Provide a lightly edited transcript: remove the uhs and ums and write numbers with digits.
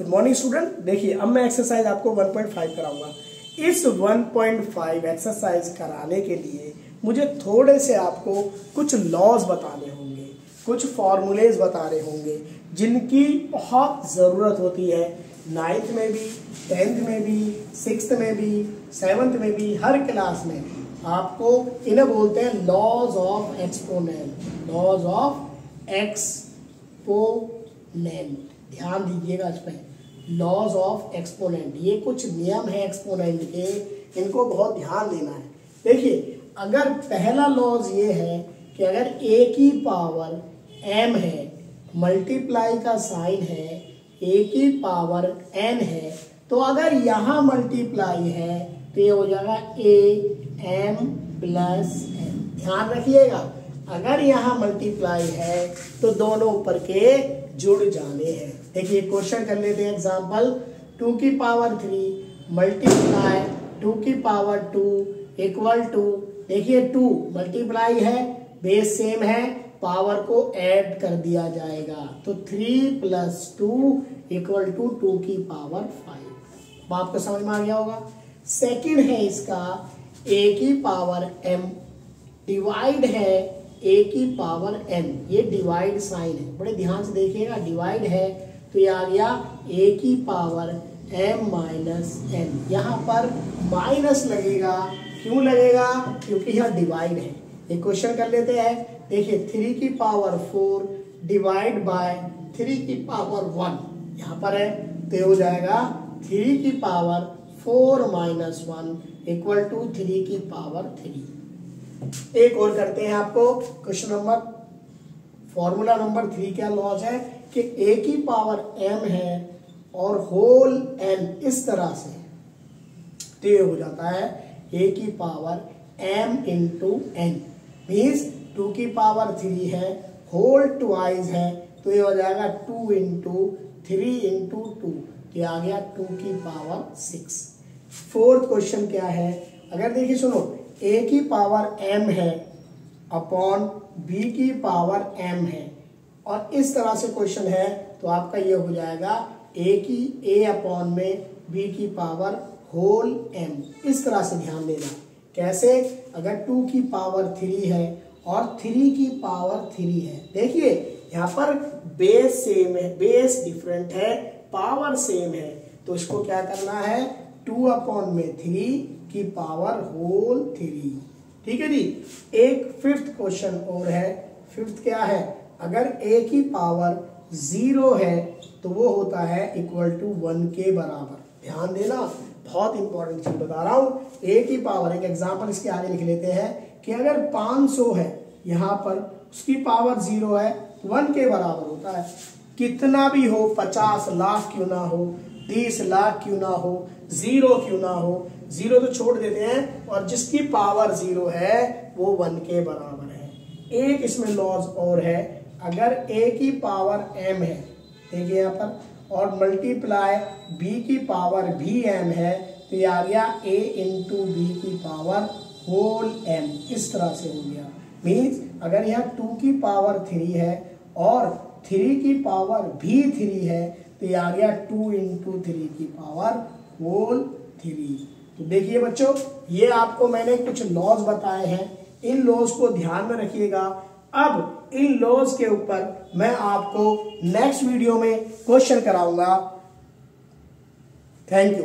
Good morning student. देखिए अब मैं एक्सरसाइज आपको 1.5 कराऊंगा। इस 1.5 एक्सरसाइज कराने के लिए मुझे थोड़े से आपको कुछ लॉज बताने होंगे, कुछ फॉर्मूलेज बताने होंगे जिनकी बहुत ज़रूरत होती है 9th में भी, 10th में भी, 6th में भी, 7th में भी, हर क्लास में आपको इन्हें बोलते हैं laws of exponent. Laws of exponent, ध्यान दीजिएगा इस पे। लॉज ऑफ एक्सपोनेंट, ये कुछ नियम है एक्सपोनेंट के, इनको बहुत ध्यान देना है। देखिए अगर पहला लॉज ये है कि अगर a की पावर m है, मल्टीप्लाई का साइन है, a की पावर n है, तो अगर यहाँ मल्टीप्लाई है तो ये हो जाएगा a m प्लस n। ध्यान रखिएगा, अगर यहाँ मल्टीप्लाई है तो दोनों ऊपर के जुड़ जाने हैं। देखिए क्वेश्चन कर लेते हैं एग्जांपल। 2 की पावर 3 मल्टीप्लाई 2 की पावर 2 इक्वल टू, देखिए 2 मल्टीप्लाई है, बेस सेम है, पावर को ऐड कर दिया जाएगा तो 3 प्लस 2 इक्वल टू 2 की पावर 5। अब आपको समझ में आ गया होगा। सेकंड है इसका a की पावर m डिवाइड है a की पावर n, ये डिवाइड साइन है, बड़े ध्यान से देखिएगा। डिवाइड है तो ये आ गया a की पावर m माइनस n। यहाँ पर माइनस लगेगा, क्यों लगेगा? क्योंकि यहाँ डिवाइड है। एक क्वेश्चन कर लेते हैं। देखिए 3 की पावर 4 डिवाइड बाय 3 की पावर 1 यहाँ पर है तो ये हो जाएगा 3 की पावर 4 माइनस 1 इक्वल टू 3 की पावर 3। एक और करते हैं आपको क्वेश्चन नंबर, फॉर्मूला नंबर 3 क्या लॉज है कि a की पावर m है और होल n इस तरह से, तो ये हो जाता है a की power m into n, means 2 की पावर 3 है, होल ट्वाइस है तो ये हो जाएगा 2 इंटू 3 इंटू 2, ये आ गया 2 की पावर 6। फोर्थ क्वेश्चन क्या है, अगर देखिए सुनो, a की पावर m है अपॉन b की पावर m है और इस तरह से क्वेश्चन है तो आपका ये हो जाएगा a अपॉन में b की पावर होल m। इस तरह से ध्यान देना। कैसे? अगर 2 की पावर 3 है और 3 की पावर 3 है, देखिए यहाँ पर बेस सेम है, बेस डिफरेंट है, पावर सेम है, तो इसको क्या करना है 2 अपॉन में 3 की पावर होल 3। ठीक है जी। एक फिफ्थ क्वेश्चन और है। फिफ्थ क्या है, अगर a की पावर 0 है तो वो होता है इक्वल टू 1 के बराबर। ध्यान देना, बहुत इंपॉर्टेंट चीज बता रहा हूं। a की पावर, एक एग्जांपल इसके आगे लिख लेते हैं कि अगर 500 है, यहाँ पर उसकी पावर 0 है, 1 के बराबर होता है। कितना भी हो, 50 लाख क्यों ना हो, 30 लाख क्यों ना हो, 0 क्यों ना हो, 0 तो छोड़ देते हैं, और जिसकी पावर 0 है वो 1 के बराबर है। एक इसमें लॉज और है, अगर a की पावर m है, देखिए यहाँ पर, और मल्टीप्लाई b की पावर भी m है तो ये आ गया a इंटू बी की पावर होल m। इस तरह से हो गया। मीन्स अगर यहाँ 2 की पावर 3 है और 3 की पावर भी 3 है तो ये आ गया 2 इंटू 3 की पावर होल 3। तो देखिए बच्चों, ये आपको मैंने कुछ लॉज बताए हैं, इन लॉज को ध्यान में रखिएगा। अब इन लॉज के ऊपर मैं आपको नेक्स्ट वीडियो में क्वेश्चन कराऊंगा। Thank you.